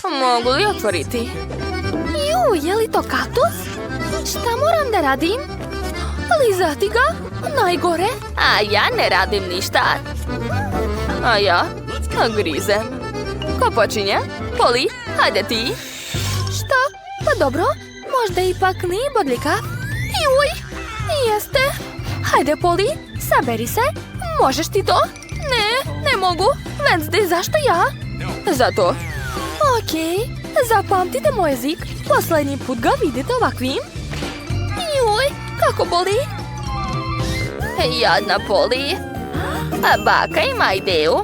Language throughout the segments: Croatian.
Mogu li otvoriti? Je li to kaktus? Šta moram da radim? Lizati ga? Najgore. A ja ne radim ništa. A ja grizem. Ko počinje? Poli, hajde ti. Šta? Pa dobro, možda ipak nije bodljika. Juj, jeste. Hajde, Poli, saberi se. Možeš ti to? Ne mogu. Wednesday, zašto ja? Zato. Okej, zapamtite moj jezik. Poslednji put ga vidite ovakvim. Juj, kako boli? Jadna Poli. A baka ima ideju.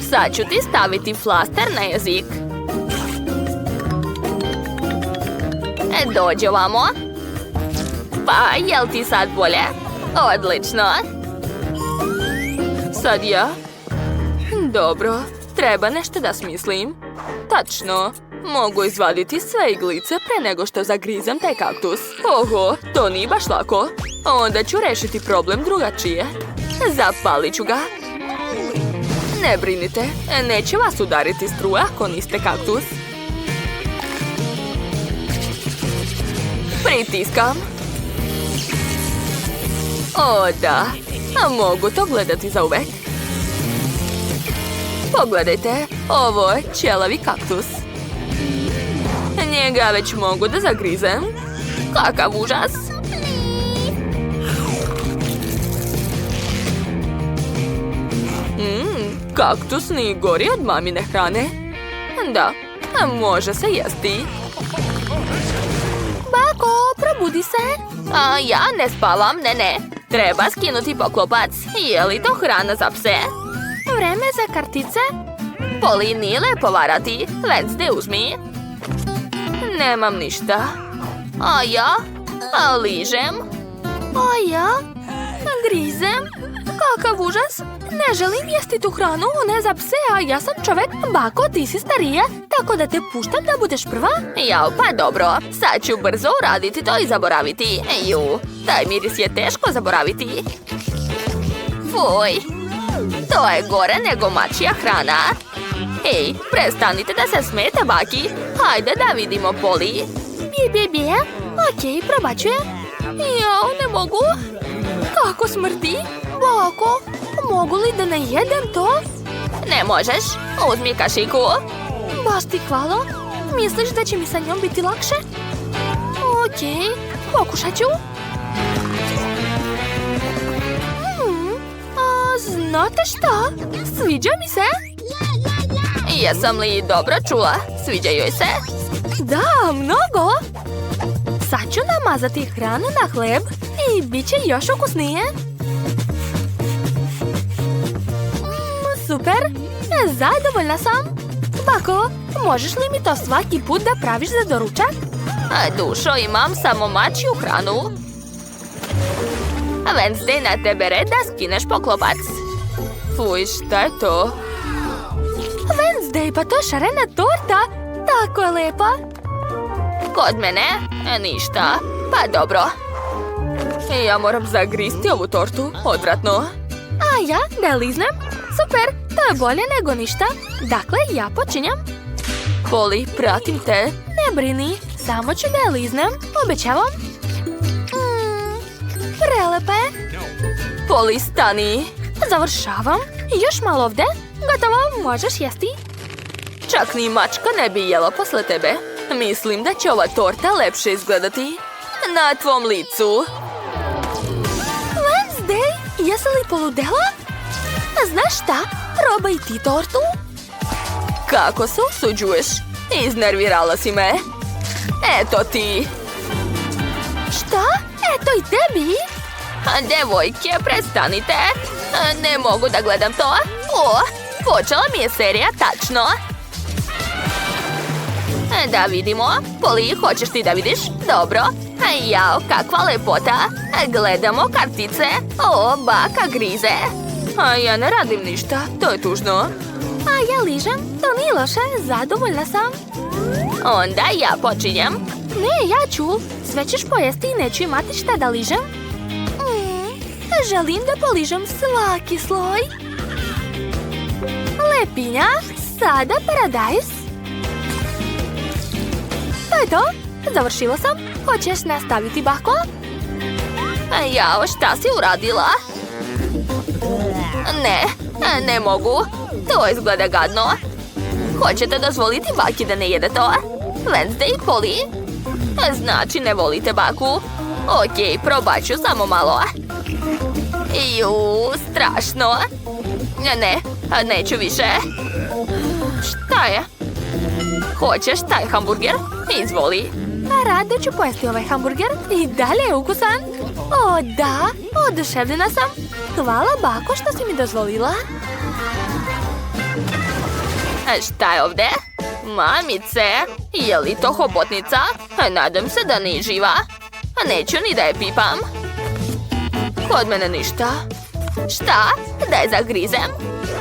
Sad ću ti staviti flaster na jezik. Dođi ovamo. Pa, jel ti sad bolje? Odlično. Sad ja? Dobro, treba nešto da smislim. Tačno, mogu izvaditi sve iglice pre nego što zagrizem taj kaktus. Oho, to nije baš lako. Onda ću rešiti problem drugačije. Zapalit ću ga. Ne brinite, neće vas udariti struja ako niste kaktus. Pritiskam. O da, a mogu to gledati zauvek. Pogledajte, ovo je ćelavi kaktus. Njega već mogu da zagrizem. Kakav užas. Kaktus nije gori od mamine hrane. Da, može se jesti. Bako, probudi se. A ja ne spavam, ne. Treba skinuti poklopac. Je li to hrana za pse? Vreme za kartice? Poli, nije lepo varati. Wednesday, uzmi. Nemam ništa. A ja? A ližem. A ja? Grizem. Kakav užas. Ne želim jesti tu hranu, ne za pse, a ja sam čovek. Bako, ti si starija, tako da te puštam da budeš prva. Jao, pa dobro. Sad ću brzo uraditi to i zaboraviti. Taj miris je teško zaboraviti. Fuj. To je gore nego mačija hrana. Hej, prestanite da se smete, baki. Hajde da vidimo Poli. Bje. Okej, probat ću je. Jao, ne mogu. Kako smrdi? Bako, mogu li da ne jedem to? Ne možeš. Uzmi kašiku. Baš ti hvala. Misliš da će mi sa njom biti lakše? Okej, pokušat ću. Znate šta? Sviđa mi se. Jesam li dobro čula? Sviđa joj se? Da, mnogo. Sad ću namazati hranu na hleb i bit će još ukusnije. Super, zadovoljna sam. Bako, možeš li mi to svaki put da praviš za doručak? Dušo, imam samo mačju hranu. Wednesday, na tebe red da skineš poklopac. Fuj, šta je to? Wednesday, pa to je šarena torta. Tako je lepa. Kod mene? Ništa. Pa dobro. Ja moram zagristi ovu tortu. Odvratno. A ja da liznem? Super, to je bolje nego ništa. Dakle, ja počinjam. Poli, pratim te. Ne brini, samo ću da liznem. Obećavam. Prelepe. Poli, stani. Završavam. Još malo ovde. Gotovo, možeš jesti. Čak ni mačka ne bi jela posle tebe. Mislim da će ova torta lepše izgledati. Na tvom licu. Wednesday, jesi li poludela? Znaš šta? Probaj ti tortu. Kako se usuđuješ? Iznervirala si me. Eto ti. Šta? Eto i tebi? Devojke, prestanite. Ne mogu da gledam to. Počela mi je serija, tačno. Da vidimo. Poli, hoćeš ti da vidiš? Dobro. Jao, kakva lepota. Gledamo kartice. Baka grize. A ja ne radim ništa, to je tužno. A ja ližem, to nije loše, zadovoljna sam. Onda ja počinjem. Ne, ja ću. Sve ćeš pojesti i neću imati šta da ližem. Želim da poližem svaki sloj. Lepinja, sada paradajz. To je to. Završila sam. Hoćeš nastaviti, bako? Jao, šta si uradila? Ne mogu. To izgleda gadno. Hoćete dozvoliti baki da ne jede to? Wednesday, Polly? Znači ne volite baku? Okej, probat ću samo malo. Strašno. Neću više. Šta je? Hoćeš taj hamburger? Izvoli. Rado ću pojesti ovaj hamburger. I dalje je ukusan. O, da. Oduševljena sam. Hvala, bako, što si mi dozvolila. Šta je ovdje? Mamice, je li to hobotnica? Nadam se da nije živa. Neću ni da je pipam. Kod mene ništa. Šta? Da je zagrizem?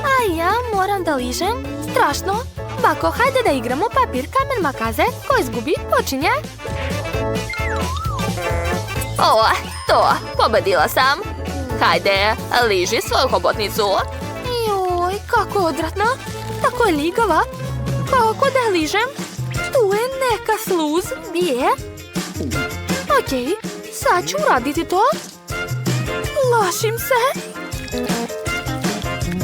A ja moram da ližem. Strašno. Bako, hajde da igramo papir, kamen, makaze. Ko izgubi, počinje. To, pobedila sam. Hajde, liži svoju hobotnicu. Joj, kako odvratno. Tako je ligava. Kako da ližem? Tu je neka sluz. Gdje? Okej, sad ću uraditi to. Plašim se.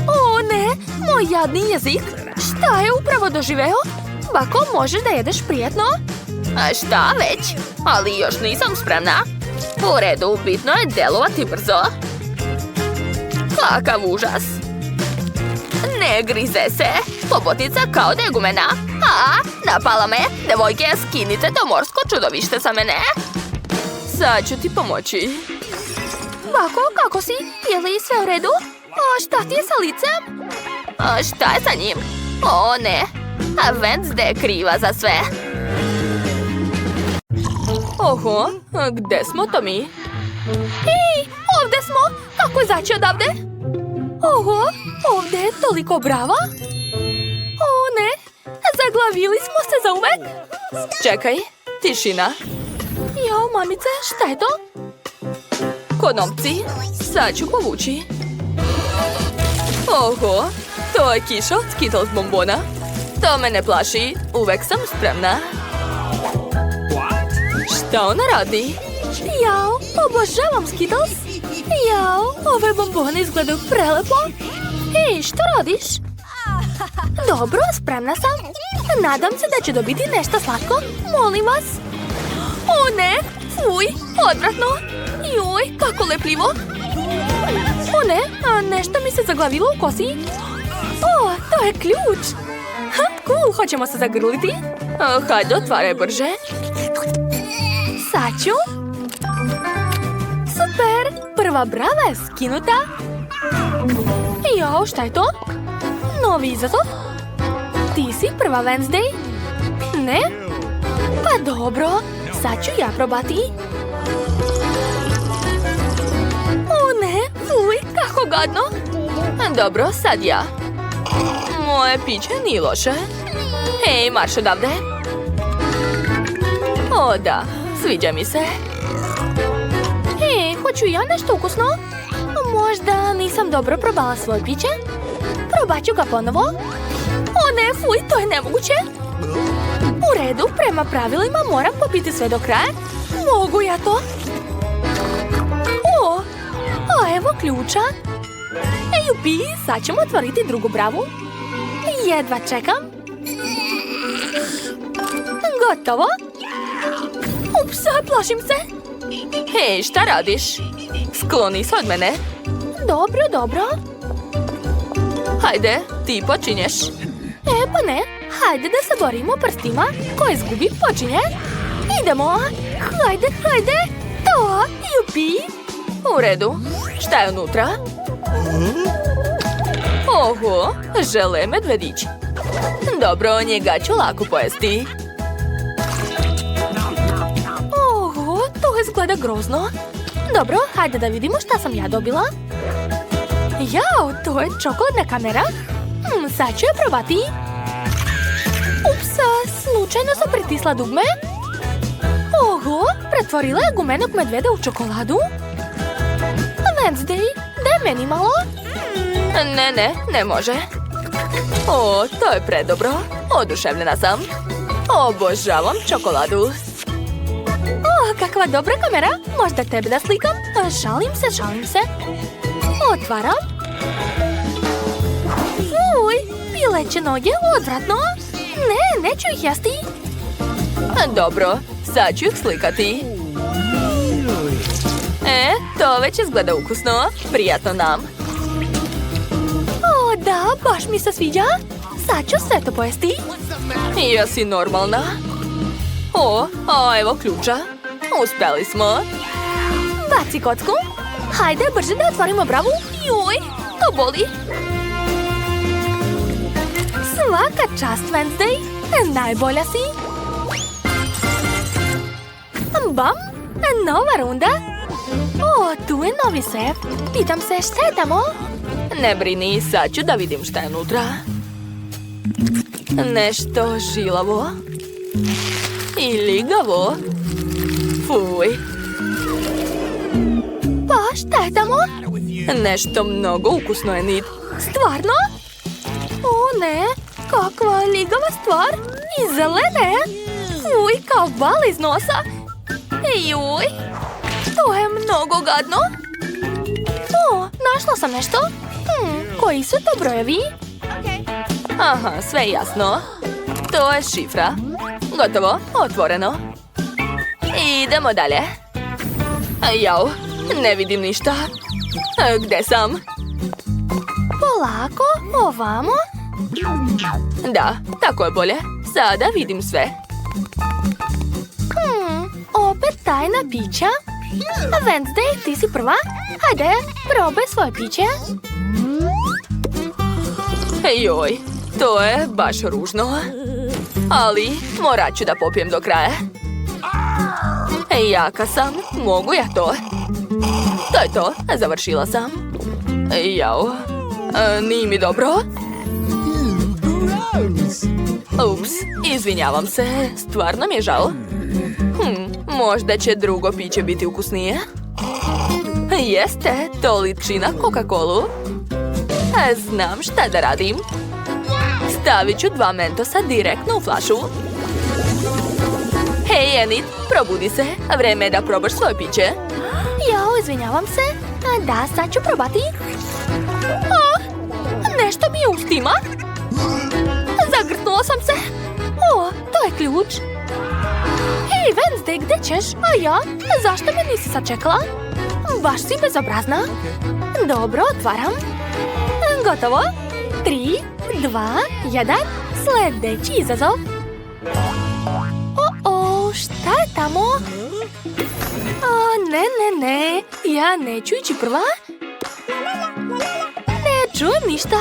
O ne, moj jadni jezik. Šta je upravo doživeo? Bako, možeš da jedeš prijetno? Šta već? Ali još nisam spremna. U redu, bitno je delovati brzo. Kakav užas. Ne grize se. Hobotnica kao da je gumena. Napala me. Devojke, skinite to morsko čudovište sa mene. Sad ću ti pomoći. Bako, kako si? Je li sve u redu? Šta ti je sa licem? Šta je sa njim? O ne. Wednesday je kriva za sve. Oho, gde smo to mi? Hej, ovdje smo. Kako izaći odavde? Oho, ovdje je toliko brava. O ne, zaglavili smo se za uvek. Čekaj, tišina. Jao, mamice, šta je to? Konopci, sad ću povući. Oho, to je kiša od Skittles bombona. To me ne plaši, uvek sam spremna. Šta ona radi? Jao, obožavam Skittles. Jao, ove bombone izgledaju prelepo. Ej, što radiš? Dobro, spremna sam. Nadam se da ću dobiti nešto slatko. Molim vas. O ne, fuj, odvratno. Joj, kako lepljivo. O ne, nešto mi se zaglavilo u kosi. O, to je ključ. Cool, hoćemo se zagrliti? Hajde, otvaraj brže. Sad ću. Super, prva brava je skinuta. Jao, šta je to? Novi izazov? Ti si prva, Wednesday? Ne? Pa dobro, sad ću ja probati. O ne, fuj, kako gadno. Dobro, sad ja. Moje piće nije loše. Hej, marš odavde. O da, sviđa mi se. Hej, hoću ja nešto ukusno? Možda nisam dobro probala svoje piće? Probat ću ga ponovo. O ne, fuj, to je nemoguće. U redu, prema pravilima moram popiti sve do kraja. Mogu ja to? O, a evo ključa. Jupi, sad ćemo otvoriti drugu bravu. Jedva čekam. Gotovo. Ups, plašim se. Hej, šta radiš? Skloni se od mene. Dobro, dobro. Hajde, ti počinješ. Pa ne, hajde da se borimo prstima. Ko izgubi, počinje. Idemo. Hajde, hajde. To, jupi. U redu. Šta je unutra? Oho, žele medvedić. Dobro, njega ću lako pojesti. Oho, to izgleda grozno. Dobro, hajde da vidimo šta sam ja dobila. Jao, to je čokoladna kamera. Sad ću je probati. Ups, slučajno sam pritisla dugme. Oho, pretvorila je gumenog medveda u čokoladu. Wednesday, daj meni malo. Ne može. O, to je predobro. Oduševljena sam. Obožavam čokoladu. Kakva dobra kamera. Možda tebe da slikam? Šalim se. Otvaram. Uj, pileće noge, odvratno. Ne, neću ih jesti. Dobro, sad ću ih slikati. To već izgleda ukusno. Prijatno nam. Da, baš mi se sviđa. Sad ću sve to pojesti. Jesi normalna? Evo ključa. Uspeli smo. Baci kocku. Hajde, brže da otvorimo bravu. Juj, to boli. Svaka čast, Wednesday. Najbolja si. Bam, nova runda. Tu je novi sef. Pitam se šta je tamo? Ne brini, sad ću da vidim šta je unutra. Nešto žilavo. I ligavo. Fuj. Pa šta je tamo? Nešto mnogo ukusno je, Enid. Stvarno? Ne, kakva ligava stvar. I zelene. Uj, kao bal iz nosa. Juj, to je mnogo gadno. Našla sam nešto. Koji su to brojevi? Aha, sve jasno. To je šifra. Gotovo, otvoreno. Idemo dalje. Jao, ne vidim ništa. Gde sam? Polako, ovamo. Da, tako je bolje. Sada vidim sve. Opet tajna pića. Wednesday, ti si prva. Hajde, probaj svoje piće. Joj, to je baš ružno. Ali morat ću da popijem do kraja. Jaka sam, mogu ja to. To je to, završila sam. Jao, nije mi dobro. Ups, izvinjavam se, stvarno mi je žao. Možda će drugo piće biti ukusnije. Jeste, to liči na Coca-Colu. Znam šta da radim. Stavit ću 2 mentosa direktno u flašu. Hej, Enid, probudi se. Vreme je da probaš svoje piće. Jao, izvinjavam se. Da, sad ću probati. Nešto mi je u ustima. Zagrtnula sam se. To je ključ. Hej, Wednesday, gde ćeš? A ja? Zašto me nisi sačekala? Baš si bezobrazna. Dobro, otvaram. Gotovo. 3, 2, 1. Sljedeći izazov. Šta je tamo? Ne. Ja neću ići prva. Ne čujem ništa.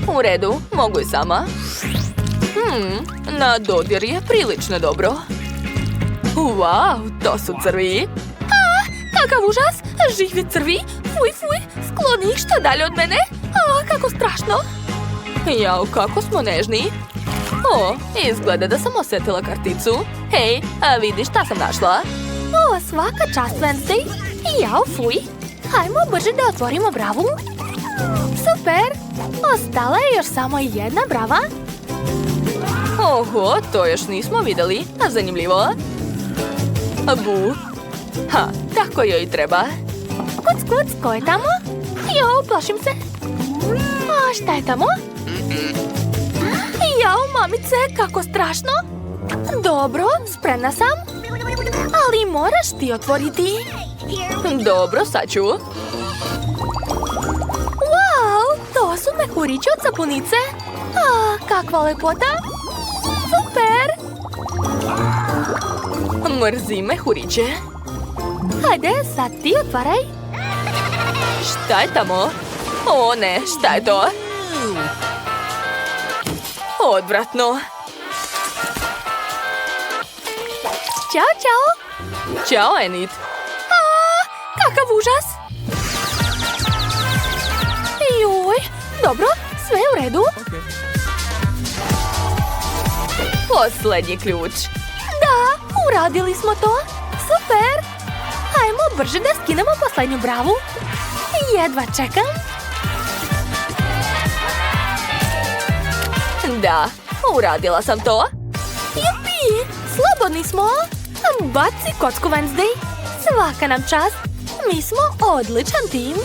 U redu, mogu i sama. Na dodir je prilično dobro. Wow, to su crvi. Kakav užas! Živi crvi! Fuj, skloni ih što dalje od mene! Kako strašno! Jao, kako smo nežni! Izgleda da sam osjetila karticu. Hej, a vidi šta sam našla? Svaka čast, Wednesday! Jao, fuj! Hajmo brže da otvorimo bravu! Super! Ostala je još samo jedna brava. Oho, to još nismo vidjeli. Zanimljivo. Bu. Tako joj i treba. Kuc, ko je tamo? Jao, plašim se. Šta je tamo? Jao, mamice, kako strašno. Dobro, spremna sam. Ali moraš ti otvoriti. Dobro, sad ću. Wow, to su mehurići od sapunice. Kakva lepota. Super. Mrzim mehuriće. Hajde, sad ti otvaraj. Šta je tamo? Ne, šta je to? Odvratno. Ćao. Ćao, Enid. Kakav užas. Joj, dobro, sve u redu. Posljednji ključ. Da, uradili smo to. Super. Hajmo brže da skinemo posljednju bravu. Jedva čekam. Da, uradila sam to. Jupi! Spremni smo? Baci kocku, Wednesday. Svaka nam čast. Mi smo odličan tim.